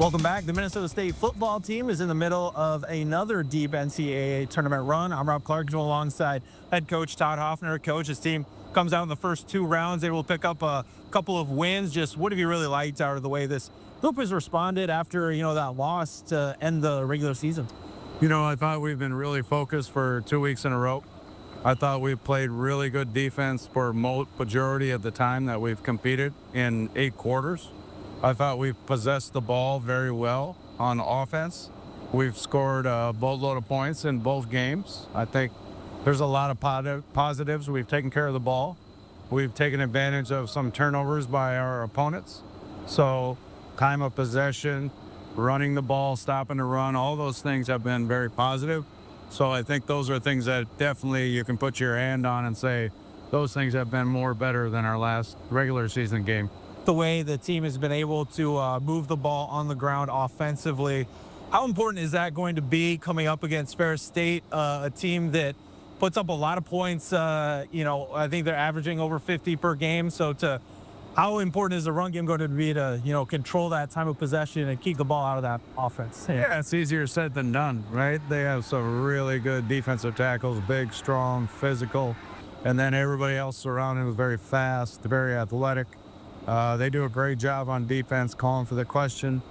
Welcome back. The Minnesota State football team is in the middle of another deep NCAA tournament run. I'm Rob Clark, alongside head coach Todd Hoffner. Coach, his team comes out in the first two rounds. They will pick up a couple of wins. Just what have you really liked out of the way this group has responded after, that loss to end the regular season? I thought we've been really focused for 2 weeks in a row. I thought we played really good defense for majority of the time that we've competed in 8 quarters. I thought we possessed the ball very well on offense. We've scored a boatload of points in both games. I think there's a lot of positives. We've taken care of the ball. We've taken advantage of some turnovers by our opponents. So time of possession, running the ball, stopping the run, all those things have been very positive. So I think those are things that definitely you can put your hand on and say those things have been more better than our last regular season game. The way the team has been able to move the ball on the ground offensively, how important is that going to be coming up against Ferris State, a team that puts up a lot of points? I think they're averaging over 50 per game. So how important is the run game going to be to, control that time of possession and keep the ball out of that offense? Yeah, it's easier said than done, right? They have some really good defensive tackles, big, strong, physical, and then everybody else surrounding is very fast, very athletic. They do a great job on defense, calling for the question.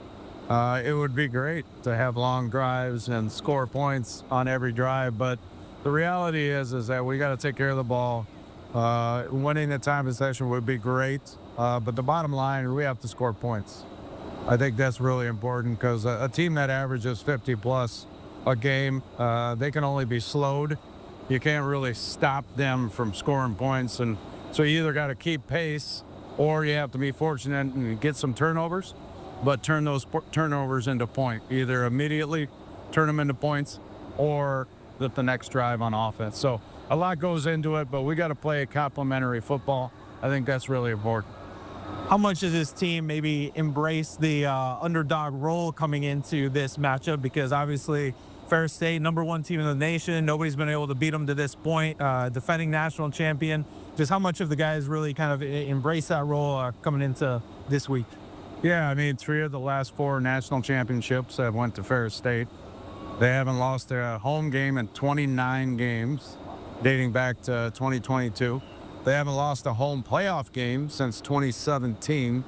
It would be great to have long drives and score points on every drive, but the reality is that we got to take care of the ball. Winning the time possession would be great, but the bottom line, we have to score points. I think that's really important because a team that averages 50 plus a game, they can only be slowed. You can't really stop them from scoring points, and so you either got to keep pace or you have to be fortunate and get some turnovers, but turn those turnovers into point. Either immediately turn them into points or the next drive on offense. So a lot goes into it, but we got to play complementary football. I think that's really important. How much does this team maybe embrace the underdog role coming into this matchup? Because obviously Ferris State, #1 team in the nation. Nobody's been able to beat them to this point. Defending national champion. Just how much of the guys really kind of embrace that role coming into this week? Yeah, I mean, 3 of the last 4 national championships have went to Ferris State. They haven't lost a home game in 29 games, dating back to 2022. They haven't lost a home playoff game since 2017.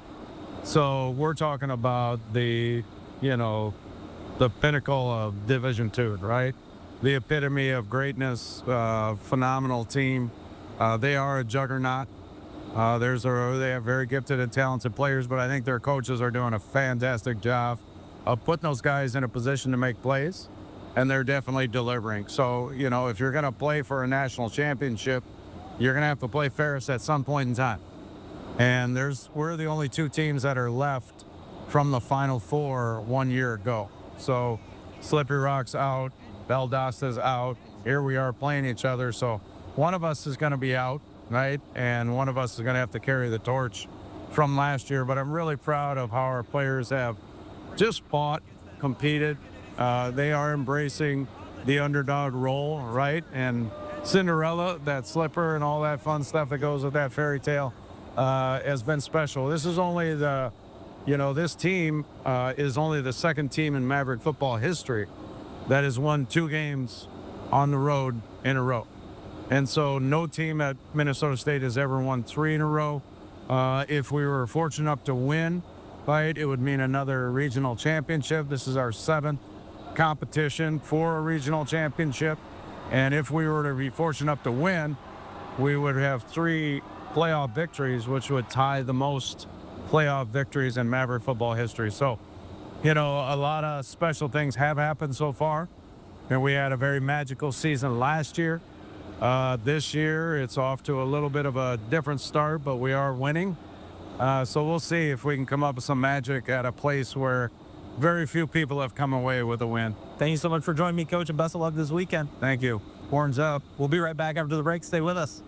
So we're talking about the pinnacle of Division II, right? The epitome of greatness, phenomenal team. They are a juggernaut. They have very gifted and talented players, but I think their coaches are doing a fantastic job of putting those guys in a position to make plays, and they're definitely delivering. So, if you're going to play for a national championship, you're going to have to play Ferris at some point in time. And we're the only 2 teams that are left from the Final Four 1 year ago. So Slippery Rock's out, Valdosta's out. Here we are playing each other. So one of us is going to be out, right? And one of us is going to have to carry the torch from last year. But I'm really proud of how our players have just fought, competed. They are embracing the underdog role, right? And Cinderella, that slipper and all that fun stuff that goes with that fairy tale has been special. This is only this team is only the 2nd team in Maverick football history that has won 2 games on the road in a row. And so no team at Minnesota State has ever won 3 in a row. If we were fortunate enough to win, right, it would mean another regional championship. This is our 7th competition for a regional championship. And if we were to be fortunate enough to win, we would have 3 playoff victories, which would tie the most playoff victories in Maverick football history. So, a lot of special things have happened so far. And we had a very magical season last year. This year, it's off to a little bit of a different start, but we are winning. So we'll see if we can come up with some magic at a place where very few people have come away with a win. Thank you so much for joining me, Coach, and best of luck this weekend. Thank you. Horns up. We'll be right back after the break. Stay with us.